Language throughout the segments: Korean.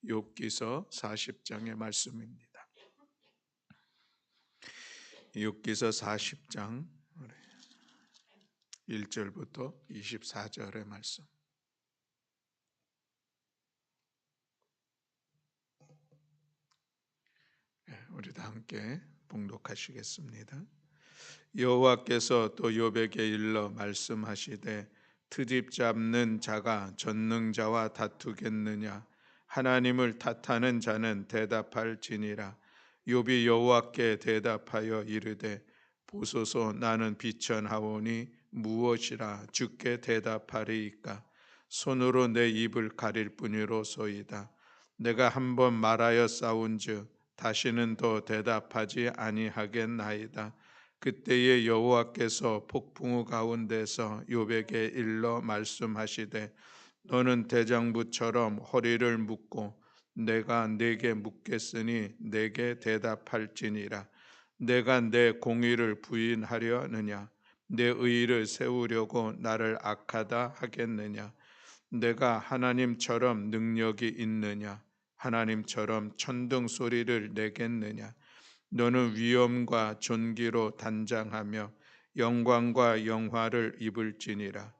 욥기서 40장의 말씀입니다. 욥기서 40장 1절부터 24절의 말씀. 우리 다 함께 봉독하시겠습니다. 여호와께서 또 욥에게 일러 말씀하시되 트집 잡는 자가 전능자와 다투겠느냐? 하나님을 탓하는 자는 대답할지니라. 욥이 여호와께 대답하여 이르되 보소서, 나는 비천하오니 무엇이라 주께 대답하리이까? 손으로 내 입을 가릴 뿐이로소이다. 내가 한번 말하여 싸운즉 다시는 더 대답하지 아니하겠나이다. 그때에 여호와께서 폭풍우 가운데서 욥에게 일러 말씀하시되 너는 대장부처럼 허리를 묶고 내가 네게 묻겠으니 내게 대답할지니라. 내가 내 공의를 부인하려느냐? 내 의의를 세우려고 나를 악하다 하겠느냐? 내가 하나님처럼 능력이 있느냐? 하나님처럼 천둥 소리를 내겠느냐? 너는 위엄과 존귀로 단장하며 영광과 영화를 입을지니라.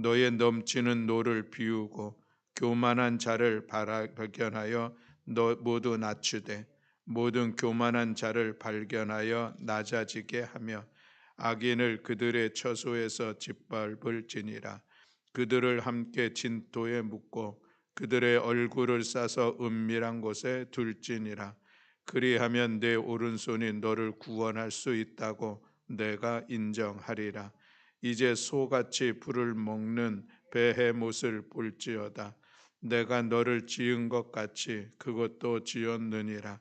너의 넘치는 노를 비우고 교만한 자를 발견하여 너 모두 낮추되 모든 교만한 자를 발견하여 낮아지게 하며 악인을 그들의 처소에서 짓밟을지니라. 그들을 함께 진토에 묻고 그들의 얼굴을 싸서 은밀한 곳에 둘지니라. 그리하면 내 오른손이 너를 구원할 수 있다고 내가 인정하리라. 이제 소같이 불을 먹는 베헤못을 볼지어다. 내가 너를 지은 것 같이 그것도 지었느니라.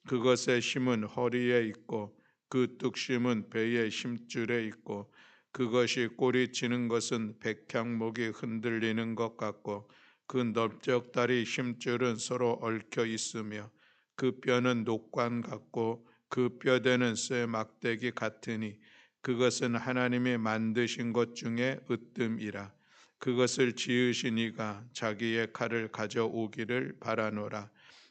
그것의 힘은 허리에 있고 그 뚝심은 배의 힘줄에 있고 그것이 꼬리치는 것은 백향목이 흔들리는 것 같고 그 넓적다리 힘줄은 서로 얽혀 있으며 그 뼈는 녹관 같고 그 뼈대는 쇠 막대기 같으니 그것은 하나님이 만드신 것 중에 으뜸이라. 그것을 지으신 이가 자기의 칼을 가져오기를 바라노라.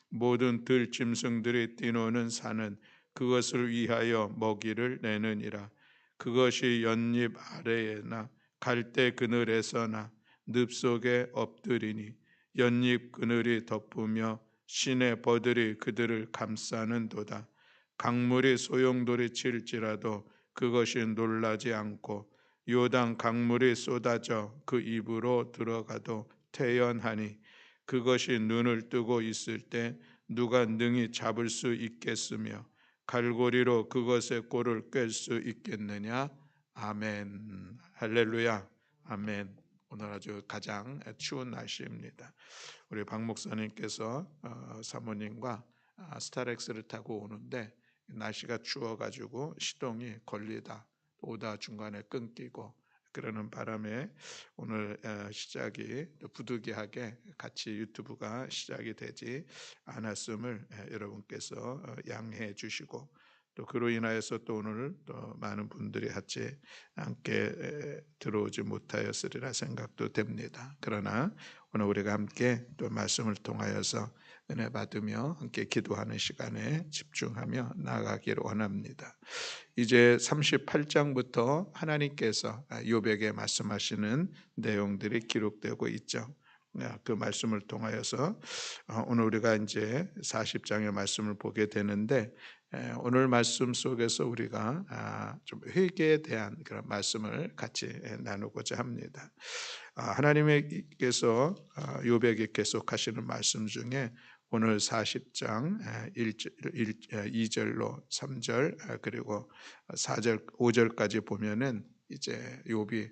모든 들짐승들이 뛰노는 산은 그것을 위하여 먹이를 내느니라. 그것이 연잎 아래에나 갈대 그늘에서나 늪 속에 엎드리니 연잎 그늘이 덮으며 신의 버들이 그들을 감싸는도다. 강물이 소용돌이 칠지라도 그것이 놀라지 않고 요단 강물이 쏟아져 그 입으로 들어가도 태연하니 그것이 눈을 뜨고 있을 때 누가 능히 잡을 수 있겠으며 갈고리로 그것의 꼴을 꿰 수 있겠느냐? 아멘. 할렐루야. 아멘. 오늘 아주 가장 추운 날씨입니다. 우리 박 목사님께서 사모님과 스타렉스를 타고 오는데 날씨가 추워가지고 시동이 걸리다 오다 중간에 끊기고 그러는 바람에 오늘 시작이 부득이하게 같이 유튜브가 시작이 되지 않았음을 여러분께서 양해해 주시고 또 그로 인하여서 또 오늘 또 많은 분들이 같이 함께 들어오지 못하였으리라 생각도 됩니다. 그러나 오늘 우리가 함께 또 말씀을 통하여서 은혜 받으며 함께 기도하는 시간에 집중하며 나아가기를 원합니다. 이제 38장부터 하나님께서 욥에게 말씀하시는 내용들이 기록되고 있죠. 그 말씀을 통하여서 오늘 우리가 이제 40장의 말씀을 보게 되는데 오늘 말씀 속에서 우리가 좀 회개에 대한 그런 말씀을 같이 나누고자 합니다. 하나님께서 욥에게 계속하시는 말씀 중에 오늘 40장 2절로 3절 그리고 4절 5절까지 보면은 이제 욥이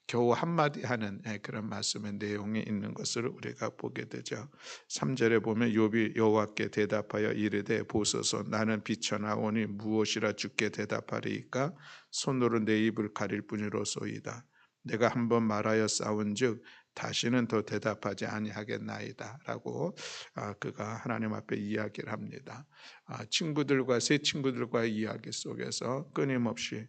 겨우 한마디 하는 그런 말씀의 내용이 있는 것을 우리가 보게 되죠. 3절에 보면 욥이 여호와께 대답하여 이르되 보소서, 나는 비천하오니 무엇이라 주께 대답하리이까? 손으로 내 입을 가릴 뿐이로소이다. 내가 한번 말하여 싸운즉 다시는 더 대답하지 아니하겠나이다 라고 그가 하나님 앞에 이야기를 합니다. 친구들과 새 친구들과의 이야기 속에서 끊임없이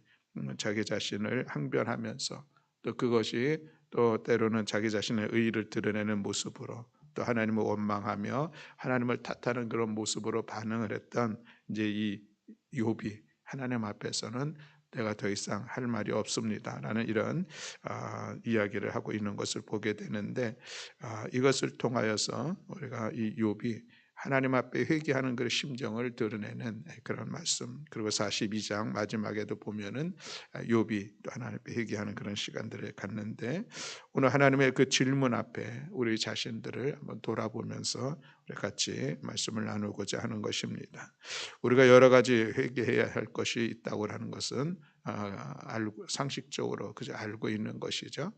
자기 자신을 항변하면서 또 그것이 또 때로는 자기 자신의 의의를 드러내는 모습으로 또 하나님을 원망하며 하나님을 탓하는 그런 모습으로 반응을 했던 이제 이 욥이 하나님 앞에서는 내가 더 이상 할 말이 없습니다라는 이런 이야기를 하고 있는 것을 보게 되는데, 이것을 통하여서 우리가 이 욥이 하나님 앞에 회개하는 그 심정을 드러내는 그런 말씀, 그리고 42장 마지막에도 보면은 욥이 또 하나님 앞에 회개하는 그런 시간들을 갖는데, 오늘 하나님의 그 질문 앞에 우리 자신들을 한번 돌아보면서 우리 같이 말씀을 나누고자 하는 것입니다. 우리가 여러 가지 회개해야 할 것이 있다고 하는 것은 상식적으로 그저 알고 있는 것이죠.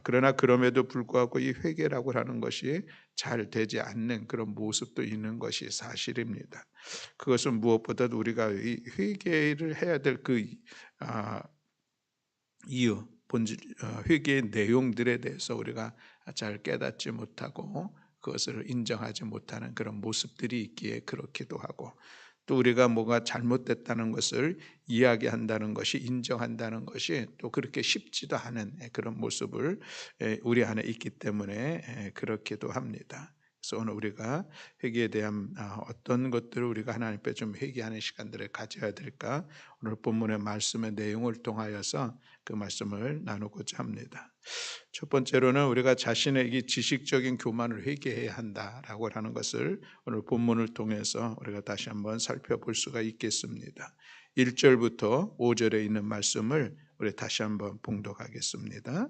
그러나 그럼에도 불구하고 이 회개라고 하는 것이 잘 되지 않는 그런 모습도 있는 것이 사실입니다. 그것은 무엇보다도 우리가 이 회개를 해야 될 그 이유, 본질, 회개의 내용들에 대해서 우리가 잘 깨닫지 못하고 그것을 인정하지 못하는 그런 모습들이 있기에 그렇기도 하고, 또 우리가 뭐가 잘못됐다는 것을 이야기한다는 것이, 인정한다는 것이 또 그렇게 쉽지도 않은 그런 모습을 우리 안에 있기 때문에 그렇기도 합니다. 그래서 오늘 우리가 회개에 대한 어떤 것들을 우리가 하나님 앞에 좀 회개하는 시간들을 가져야 될까, 오늘 본문의 말씀의 내용을 통하여서 그 말씀을 나누고자 합니다. 첫 번째로는 우리가 자신의 이 지식적인 교만을 회개해야 한다라고 하는 것을 오늘 본문을 통해서 우리가 다시 한번 살펴볼 수가 있겠습니다. 1절부터 5절에 있는 말씀을 우리 다시 한번 봉독하겠습니다.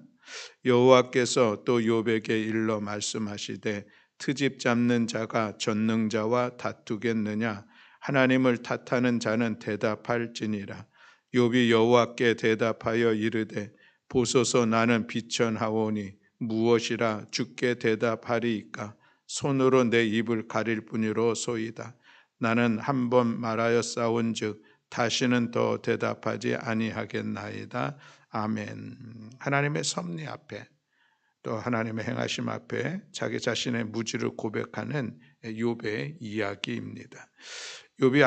여호와께서 또 욥에게 일러 말씀하시되 트집 잡는 자가 전능자와 다투겠느냐? 하나님을 탓하는 자는 대답할지니라. 욥이 여호와께 대답하여 이르되 보소서, 나는 비천하오니 무엇이라 주께 대답하리이까? 손으로 내 입을 가릴 뿐이로소이다. 나는 한 번 말하였사온즉 다시는 더 대답하지 아니하겠나이다. 아멘. 하나님의 섭리 앞에, 또 하나님의 행하심 앞에 자기 자신의 무지를 고백하는 욥의 이야기입니다. 욥이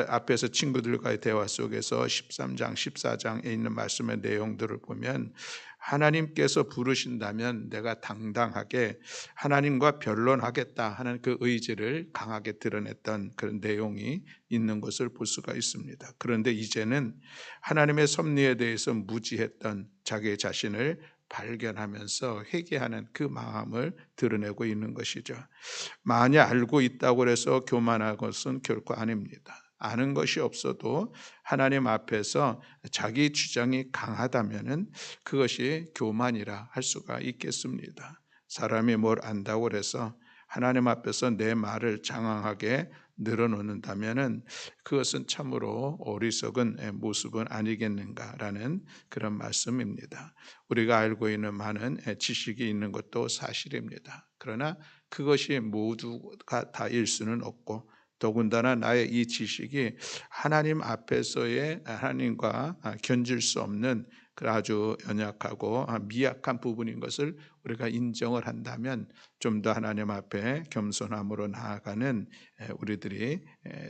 앞에서 친구들과의 대화 속에서 13장, 14장에 있는 말씀의 내용들을 보면 하나님께서 부르신다면 내가 당당하게 하나님과 변론하겠다 하는 그 의지를 강하게 드러냈던 그런 내용이 있는 것을 볼 수가 있습니다. 그런데 이제는 하나님의 섭리에 대해서 무지했던 자기 자신을 발견하면서 회개하는 그 마음을 드러내고 있는 것이죠. 만약 알고 있다고 해서 교만한 것은 결코 아닙니다. 아는 것이 없어도 하나님 앞에서 자기 주장이 강하다면은 그것이 교만이라 할 수가 있겠습니다. 사람이 뭘 안다고 해서 하나님 앞에서 내 말을 장황하게 늘어놓는다면은 그것은 참으로 어리석은 모습은 아니겠는가라는 그런 말씀입니다. 우리가 알고 있는 많은 지식이 있는 것도 사실입니다. 그러나 그것이 모두가 다일 수는 없고, 더군다나 나의 이 지식이 하나님 앞에서의 하나님과 견질 수 없는 아주 연약하고 미약한 부분인 것을 우리가 인정을 한다면 좀 더 하나님 앞에 겸손함으로 나아가는 우리들이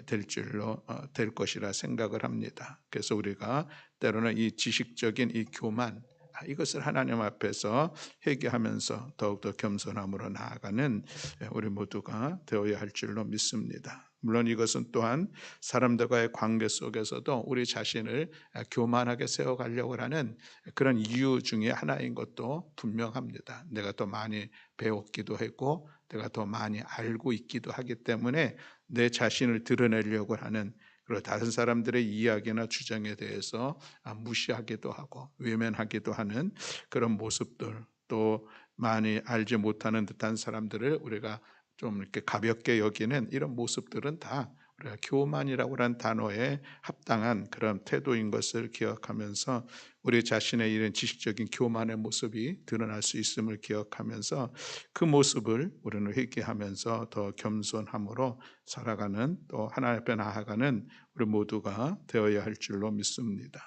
될 것이라 생각을 합니다. 그래서 우리가 때로는 이 지식적인 이 교만, 이것을 하나님 앞에서 회개하면서 더욱더 겸손함으로 나아가는 우리 모두가 되어야 할 줄로 믿습니다. 물론 이것은 또한 사람들과의 관계 속에서도 우리 자신을 교만하게 세워가려고 하는 그런 이유 중에 하나인 것도 분명합니다. 내가 더 많이 배웠기도 했고 내가 더 많이 알고 있기도 하기 때문에 내 자신을 드러내려고 하는, 그리고 다른 사람들의 이야기나 주장에 대해서 무시하기도 하고 외면하기도 하는 그런 모습들, 또 많이 알지 못하는 듯한 사람들을 우리가 좀 이렇게 가볍게 여기는 이런 모습들은 다 우리가 교만이라고 하는 단어에 합당한 그런 태도인 것을 기억하면서 우리 자신의 이런 지식적인 교만의 모습이 드러날 수 있음을 기억하면서 그 모습을 우리는 회개하면서 더 겸손함으로 살아가는, 또 하나님 앞에 나아가는 우리 모두가 되어야 할 줄로 믿습니다.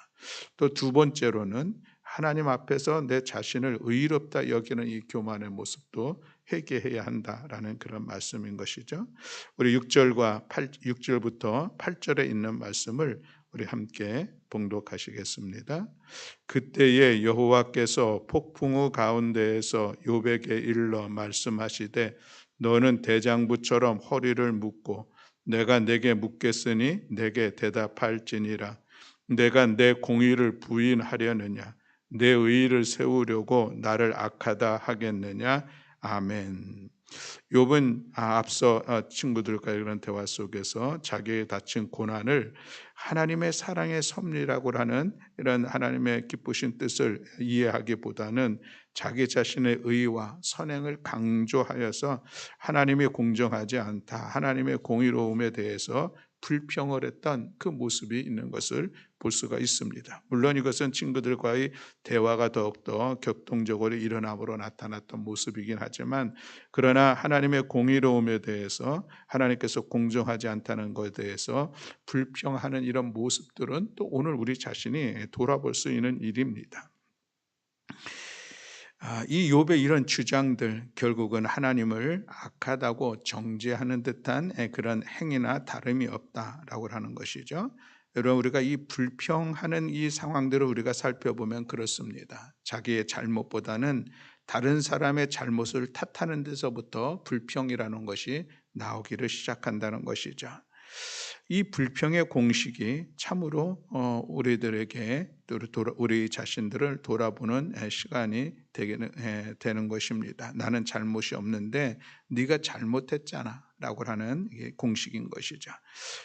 또 두 번째로는 하나님 앞에서 내 자신을 의롭다 여기는 이 교만의 모습도 회개해야 한다라는 그런 말씀인 것이죠. 우리 6절부터 8절에 있는 말씀을 우리 함께 봉독하시겠습니다. 그때에 여호와께서 폭풍우 가운데에서 욥에게 일러 말씀하시되 너는 대장부처럼 허리를 묶고 내가 내게 묻겠으니 내게 대답할지니라. 내가 내 공의를 부인하려느냐? 내 의의를 세우려고 나를 악하다 하겠느냐? 아멘. 욥은 앞서 친구들과 이런 대화 속에서 자기의 닥친 고난을 하나님의 사랑의 섭리라고 하는 이런 하나님의 기쁘신 뜻을 이해하기보다는 자기 자신의 의와 선행을 강조하여서 하나님이 공정하지 않다, 하나님의 공의로움에 대해서 불평을 했던 그 모습이 있는 것을 볼 수가 있습니다. 물론 이것은 친구들과의 대화가 더욱더 격동적으로 일어남으로 나타났던 모습이긴 하지만, 그러나 하나님의 공의로움에 대해서, 하나님께서 공정하지 않다는 것에 대해서 불평하는 이런 모습들은 또 오늘 우리 자신이 돌아볼 수 있는 일입니다. 이 욥의 이런 주장들, 결국은 하나님을 악하다고 정죄하는 듯한 그런 행위나 다름이 없다라고 하는 것이죠. 여러분, 우리가 이 불평하는 이 상황들을 우리가 살펴보면 그렇습니다. 자기의 잘못보다는 다른 사람의 잘못을 탓하는 데서부터 불평이라는 것이 나오기를 시작한다는 것이죠. 이 불평의 공식이 참으로 우리들에게, 우리 자신들을 돌아보는 시간이 되는 것입니다. 나는 잘못이 없는데 네가 잘못했잖아 라고 하는 공식인 것이죠.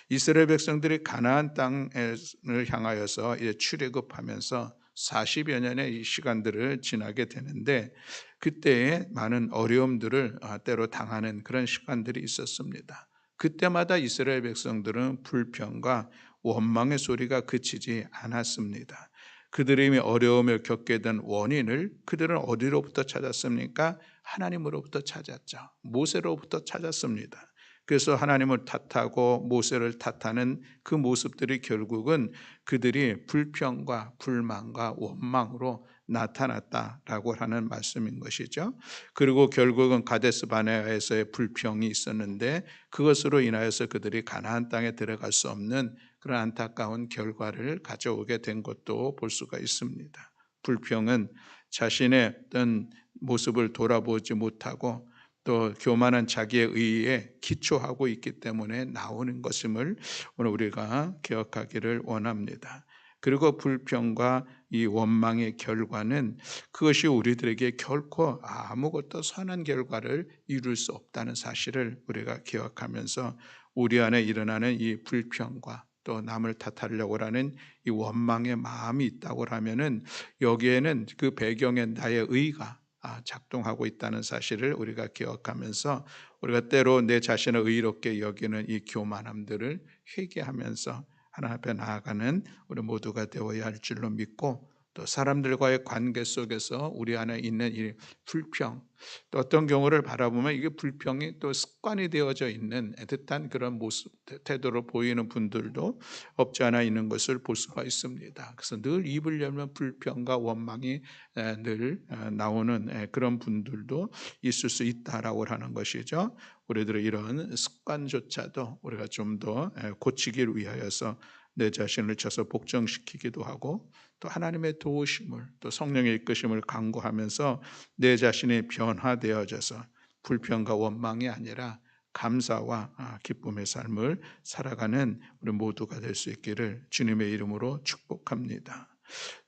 이스라엘 백성들이 가나안 땅을 향하여서 출애굽하면서 40여 년의 이 시간들을 지나게 되는데, 그때에 많은 어려움들을 때로 당하는 그런 시간들이 있었습니다. 그때마다 이스라엘 백성들은 불평과 원망의 소리가 그치지 않았습니다. 그들이 어려움을 겪게 된 원인을 그들은 어디로부터 찾았습니까? 하나님으로부터 찾았죠. 모세로부터 찾았습니다. 그래서 하나님을 탓하고 모세를 탓하는 그 모습들이 결국은 그들이 불평과 불만과 원망으로 나타났다라고 하는 말씀인 것이죠. 그리고 결국은 가데스 바네아에서의 불평이 있었는데, 그것으로 인하여서 그들이 가나안 땅에 들어갈 수 없는 그런 안타까운 결과를 가져오게 된 것도 볼 수가 있습니다. 불평은 자신의 어떤 모습을 돌아보지 못하고 또 교만한 자기의 의의에 기초하고 있기 때문에 나오는 것임을 오늘 우리가 기억하기를 원합니다. 그리고 불평과 이 원망의 결과는 그것이 우리들에게 결코 아무것도 선한 결과를 이룰 수 없다는 사실을 우리가 기억하면서, 우리 안에 일어나는 이 불평과 또 남을 탓하려고 하는 이 원망의 마음이 있다고 하면은 여기에는 그 배경에 나의 의가 작동하고 있다는 사실을 우리가 기억하면서, 우리가 때로 내 자신을 의롭게 여기는 이 교만함들을 회개하면서 하나님 앞에 나아가는 우리 모두가 되어야 할 줄로 믿고, 또 사람들과의 관계 속에서 우리 안에 있는 이 불평, 또 어떤 경우를 바라보면 이게 불평이 또 습관이 되어져 있는 듯한 그런 모습, 태도로 보이는 분들도 없지 않아 있는 것을 볼 수가 있습니다. 그래서 늘 입을 열면 불평과 원망이 늘 나오는 그런 분들도 있을 수 있다라고 하는 것이죠. 우리들의 이런 습관조차도 우리가 좀 더 고치기를 위하여서 내 자신을 쳐서 복종시키기도 하고, 또 하나님의 도우심을, 또 성령의 이끄심을 간구하면서 내 자신이 변화되어져서 불평과 원망이 아니라 감사와 기쁨의 삶을 살아가는 우리 모두가 될 수 있기를 주님의 이름으로 축복합니다.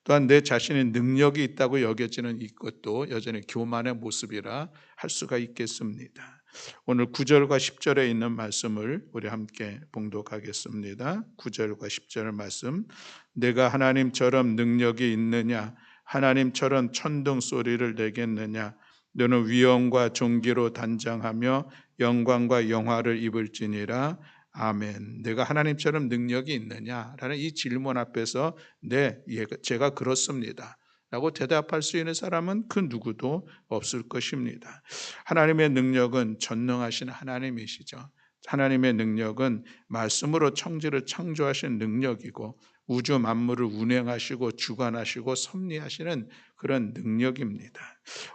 또한 내 자신의 능력이 있다고 여겨지는 이것도 여전히 교만의 모습이라 할 수가 있겠습니다. 오늘 9절과 10절에 있는 말씀을 우리 함께 봉독하겠습니다. 9절과 10절 말씀. 내가 하나님처럼 능력이 있느냐? 하나님처럼 천둥 소리를 내겠느냐? 너는 위엄과 존귀로 단장하며 영광과 영화를 입을지니라. 아멘. 내가 하나님처럼 능력이 있느냐라는 이 질문 앞에서 네, 제가 그렇습니다 라고 대답할 수 있는 사람은 그 누구도 없을 것입니다. 하나님의 능력은 전능하신 하나님이시죠. 하나님의 능력은 말씀으로 천지를 창조하신 능력이고, 우주 만물을 운행하시고 주관하시고 섭리하시는 그런 능력입니다.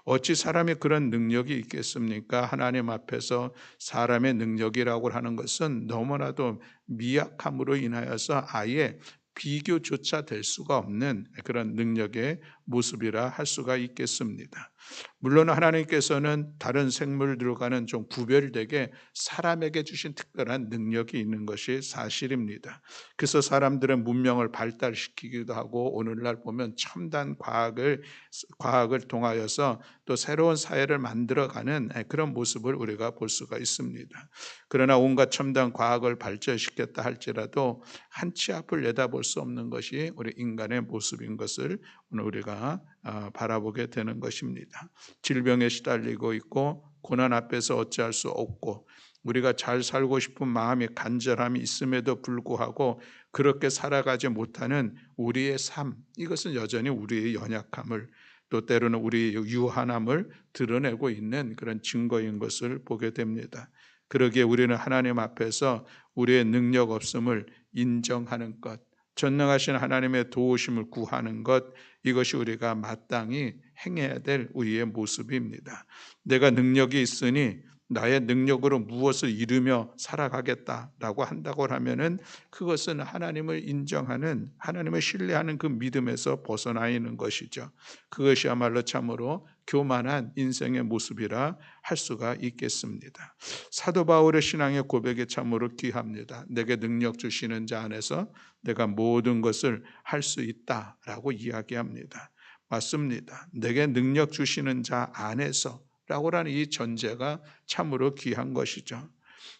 어찌 사람이 그런 능력이 있겠습니까? 하나님 앞에서 사람의 능력이라고 하는 것은 너무나도 미약함으로 인하여서 아예 비교조차 될 수가 없는 그런 능력의 모습이라 할 수가 있겠습니다. 물론 하나님께서는 다른 생물들과는 좀 구별되게 사람에게 주신 특별한 능력이 있는 것이 사실입니다. 그래서 사람들은 문명을 발달시키기도 하고 오늘날 보면 첨단 과학을 통하여서 또 새로운 사회를 만들어가는 그런 모습을 우리가 볼 수가 있습니다. 그러나 온갖 첨단 과학을 발전시켰다 할지라도 한 치 앞을 내다볼 수 없는 것이 우리 인간의 모습인 것을 오늘 우리가 바라보게 되는 것입니다. 질병에 시달리고 있고 고난 앞에서 어찌할 수 없고 우리가 잘 살고 싶은 마음이 간절함이 있음에도 불구하고 그렇게 살아가지 못하는 우리의 삶, 이것은 여전히 우리의 연약함을 또 때로는 우리의 유한함을 드러내고 있는 그런 증거인 것을 보게 됩니다. 그러기에 우리는 하나님 앞에서 우리의 능력 없음을 인정하는 것, 전능하신 하나님의 도우심을 구하는 것, 이것이 우리가 마땅히 행해야 될 우리의 모습입니다. 내가 능력이 있으니 나의 능력으로 무엇을 이루며 살아가겠다라고 한다고 하면은 그것은 하나님을 인정하는, 하나님을 신뢰하는 그 믿음에서 벗어나 있는 것이죠. 그것이야말로 참으로 교만한 인생의 모습이라 할 수가 있겠습니다. 사도 바울의 신앙의 고백이 참으로 귀합니다. 내게 능력 주시는 자 안에서 내가 모든 것을 할 수 있다라고 이야기합니다. 맞습니다. 내게 능력 주시는 자 안에서 라고라는 이 전제가 참으로 귀한 것이죠.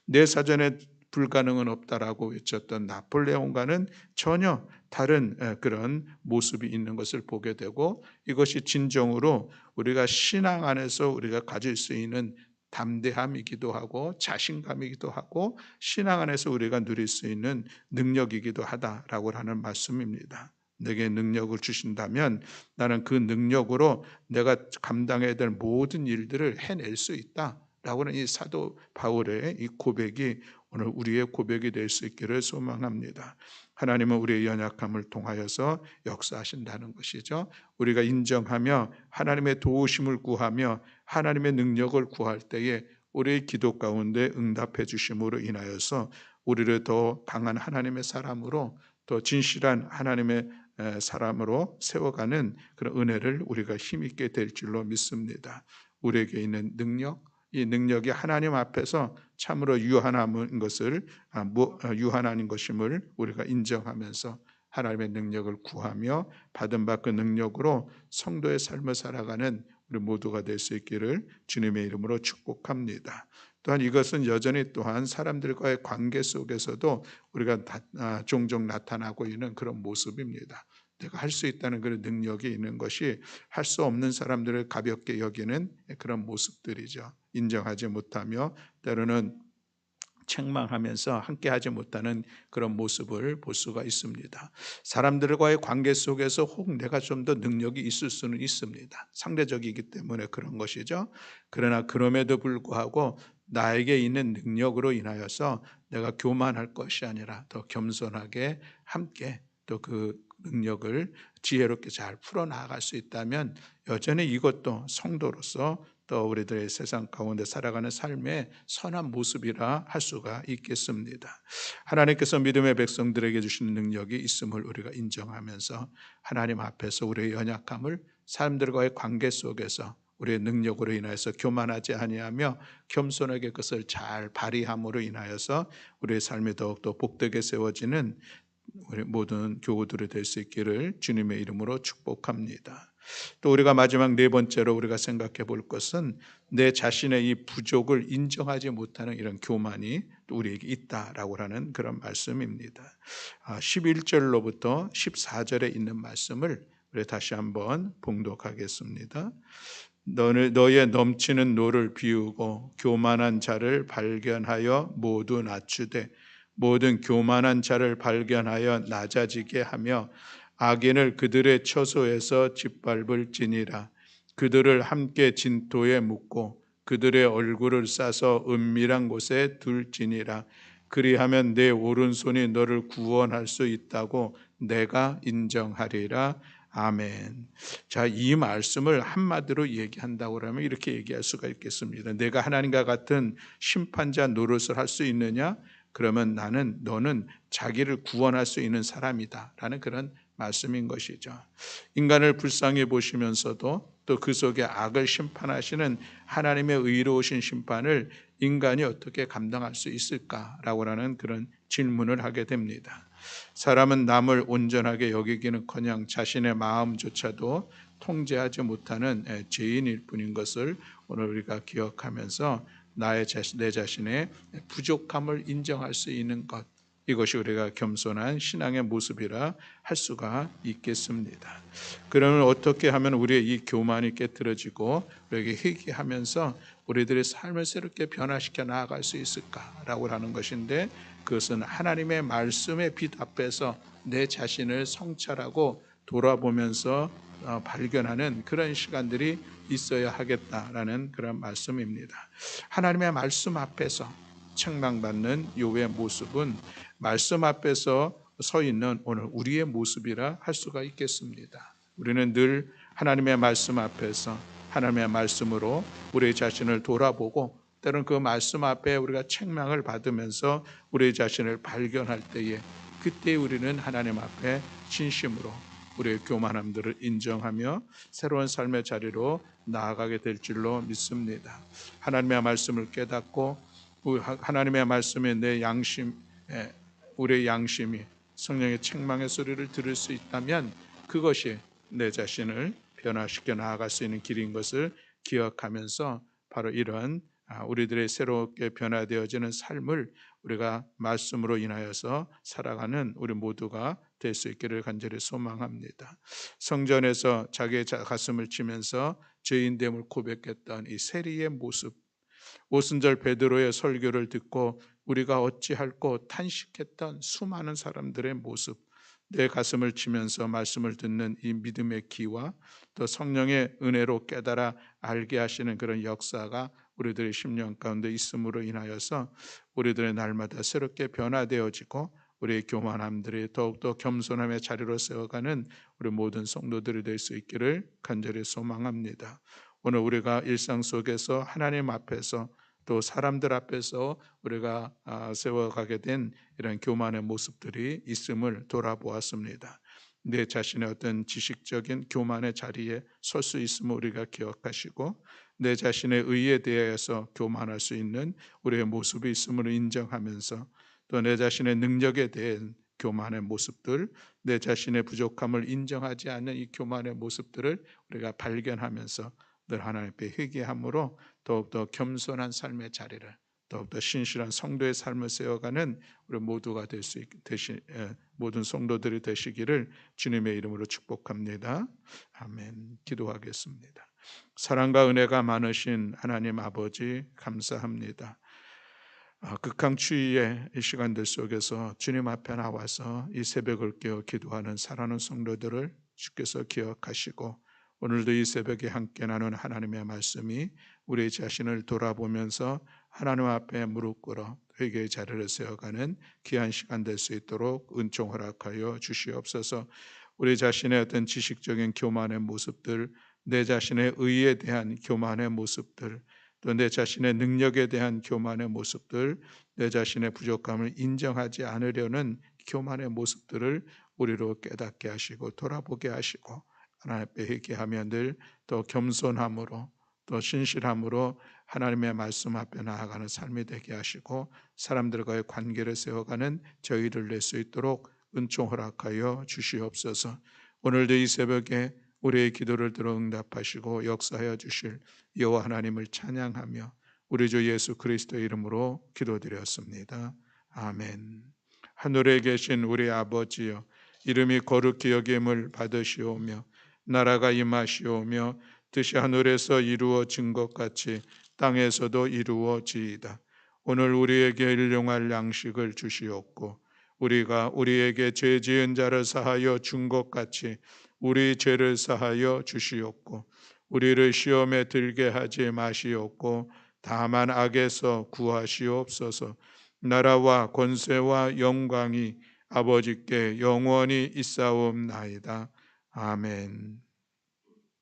내 사전에 불가능은 없다라고 외쳤던 나폴레옹과는 전혀 다른 그런 모습이 있는 것을 보게 되고, 이것이 진정으로 우리가 신앙 안에서 우리가 가질 수 있는 담대함이기도 하고 자신감이기도 하고 신앙 안에서 우리가 누릴 수 있는 능력이기도 하다라고 하는 말씀입니다. 내게 능력을 주신다면 나는 그 능력으로 내가 감당해야 될 모든 일들을 해낼 수 있다라고 하는 이 사도 바울의 이 고백이 오늘 우리의 고백이 될 수 있기를 소망합니다. 하나님은 우리의 연약함을 통하여서 역사하신다는 것이죠. 우리가 인정하며 하나님의 도우심을 구하며 하나님의 능력을 구할 때에 우리의 기도 가운데 응답해 주심으로 인하여서 우리를 더 강한 하나님의 사람으로, 더 진실한 하나님의 사람으로 세워가는 그런 은혜를 우리가 힘있게 될 줄로 믿습니다. 우리에게 있는 능력, 이 능력이 하나님 앞에서 참으로 유한한 것임을 우리가 인정하면서 하나님의 능력을 구하며 받은 바 그 능력으로 성도의 삶을 살아가는 우리 모두가 될 수 있기를 주님의 이름으로 축복합니다. 또한 이것은 여전히 또한 사람들과의 관계 속에서도 우리가 종종 나타나고 있는 그런 모습입니다. 내가 할 수 있다는 그런 능력이 있는 것이 할 수 없는 사람들을 가볍게 여기는 그런 모습들이죠. 인정하지 못하며 때로는 책망하면서 함께하지 못하는 그런 모습을 볼 수가 있습니다. 사람들과의 관계 속에서 혹 내가 좀 더 능력이 있을 수는 있습니다. 상대적이기 때문에 그런 것이죠. 그러나 그럼에도 불구하고 나에게 있는 능력으로 인하여서 내가 교만할 것이 아니라 더 겸손하게 함께 또 그 능력을 지혜롭게 잘 풀어나갈 수 있다면 여전히 이것도 성도로서 또 우리들의 세상 가운데 살아가는 삶의 선한 모습이라 할 수가 있겠습니다. 하나님께서 믿음의 백성들에게 주신 능력이 있음을 우리가 인정하면서 하나님 앞에서 우리의 연약함을 사람들과의 관계 속에서 우리의 능력으로 인하여서 교만하지 아니하며 겸손하게 그것을 잘 발휘함으로 인하여서 우리의 삶이 더욱더 복되게 세워지는 우리 모든 교우들이 될 수 있기를 주님의 이름으로 축복합니다. 또 우리가 마지막 네 번째로 우리가 생각해 볼 것은 내 자신의 이 부족을 인정하지 못하는 이런 교만이 또 우리에게 있다라고 하는 그런 말씀입니다. 11절로부터 14절에 있는 말씀을 우리 다시 한번 봉독하겠습니다. 너의 넘치는 노를 비우고 교만한 자를 발견하여 모두 낮추되 모든 교만한 자를 발견하여 낮아지게 하며 악인을 그들의 처소에서 짓밟을지니라. 그들을 함께 진토에 묻고 그들의 얼굴을 싸서 은밀한 곳에 둘지니라. 그리하면 내 오른손이 너를 구원할 수 있다고 내가 인정하리라. 아멘. 자, 이 말씀을 한마디로 얘기한다고 하면 이렇게 얘기할 수가 있겠습니다. 내가 하나님과 같은 심판자 노릇을 할 수 있느냐? 그러면 너는 자기를 구원할 수 있는 사람이다 라는 그런 말씀인 것이죠. 인간을 불쌍히 보시면서도 또 그 속에 악을 심판하시는 하나님의 의로우신 심판을 인간이 어떻게 감당할 수 있을까라고 하는 그런 질문을 하게 됩니다. 사람은 남을 온전하게 여기기는커녕 자신의 마음조차도 통제하지 못하는 죄인일 뿐인 것을 오늘 우리가 기억하면서 내 자신의 부족함을 인정할 수 있는 것, 이것이 우리가 겸손한 신앙의 모습이라 할 수가 있겠습니다. 그러면 어떻게 하면 우리의 이 교만이 깨트려지고 우리에게 회개하면서 우리들의 삶을 새롭게 변화시켜 나아갈 수 있을까라고 하는 것인데, 그것은 하나님의 말씀의 빛 앞에서 내 자신을 성찰하고 돌아보면서 발견하는 그런 시간들이 있어야 하겠다라는 그런 말씀입니다. 하나님의 말씀 앞에서 책망받는 욥의 모습은 말씀 앞에서 서 있는 오늘 우리의 모습이라 할 수가 있겠습니다. 우리는 늘 하나님의 말씀 앞에서 하나님의 말씀으로 우리 자신을 돌아보고, 때로는 그 말씀 앞에 우리가 책망을 받으면서 우리 자신을 발견할 때에, 그때 우리는 하나님 앞에 진심으로 우리의 교만함들을 인정하며 새로운 삶의 자리로 나아가게 될 줄로 믿습니다. 하나님의 말씀을 깨닫고 하나님의 말씀에 내 양심, 우리의 양심이 성령의 책망의 소리를 들을 수 있다면 그것이 내 자신을 변화시켜 나아갈 수 있는 길인 것을 기억하면서 바로 이런 우리들의 새롭게 변화되어지는 삶을 우리가 말씀으로 인하여서 살아가는 우리 모두가 될 수 있기를 간절히 소망합니다. 성전에서 자기의 가슴을 치면서 죄인됨을 고백했던 이 세리의 모습, 오순절 베드로의 설교를 듣고 우리가 어찌할꼬 탄식했던 수많은 사람들의 모습, 내 가슴을 치면서 말씀을 듣는 이 믿음의 기와 또 성령의 은혜로 깨달아 알게 하시는 그런 역사가 우리들의 심령 가운데 있음으로 인하여서 우리들의 날마다 새롭게 변화되어지고 우리의 교만함들이 더욱더 겸손함의 자리로 세워가는 우리 모든 성도들이 될 수 있기를 간절히 소망합니다. 오늘 우리가 일상 속에서 하나님 앞에서 또 사람들 앞에서 우리가 세워가게 된 이런 교만의 모습들이 있음을 돌아보았습니다. 내 자신의 어떤 지식적인 교만의 자리에 설 수 있음을 우리가 기억하시고, 내 자신의 의에 대해서 교만할 수 있는 우리의 모습이 있음을 인정하면서, 또 내 자신의 능력에 대한 교만의 모습들, 내 자신의 부족함을 인정하지 않는 이 교만의 모습들을 우리가 발견하면서 늘 하나님 앞에 회개함으로 더욱더 겸손한 삶의 자리를, 더욱더 신실한 성도의 삶을 세워가는 우리 모두가 모든 성도들이 되시기를 주님의 이름으로 축복합니다. 아멘. 기도하겠습니다. 사랑과 은혜가 많으신 하나님 아버지, 감사합니다. 극한 추위의 이 시간들 속에서 주님 앞에 나와서 이 새벽을 깨어 기도하는 사랑하는 성도들을 주께서 기억하시고, 오늘도 이 새벽에 함께 나눈 하나님의 말씀이 우리 자신을 돌아보면서 하나님 앞에 무릎 꿇어 회개의 자리를 세워가는 귀한 시간 될 수 있도록 은총 허락하여 주시옵소서. 우리 자신의 어떤 지식적인 교만의 모습들, 내 자신의 의에 대한 교만의 모습들, 또 내 자신의 능력에 대한 교만의 모습들, 내 자신의 부족함을 인정하지 않으려는 교만의 모습들을 우리로 깨닫게 하시고 돌아보게 하시고, 하나님 앞에 회개하며 늘 더 겸손함으로 또 신실함으로 하나님의 말씀 앞에 나아가는 삶이 되게 하시고, 사람들과의 관계를 세워가는 저희를 낼 수 있도록 은총 허락하여 주시옵소서. 오늘도 이 새벽에 우리의 기도를 들어 응답하시고 역사하여 주실 여호와 하나님을 찬양하며 우리 주 예수 그리스도의 이름으로 기도드렸습니다. 아멘. 하늘에 계신 우리 아버지여, 이름이 거룩히 여김을 받으시오며 나라가 임하시오며 뜻이 하늘에서 이루어진 것 같이 땅에서도 이루어지이다. 오늘 우리에게 일용할 양식을 주시옵고, 우리가 우리에게 죄 지은 자를 사하여 준 것 같이 우리 죄를 사하여 주시옵고, 우리를 시험에 들게 하지 마시옵고 다만 악에서 구하시옵소서. 나라와 권세와 영광이 아버지께 영원히 있사옵나이다. 아멘.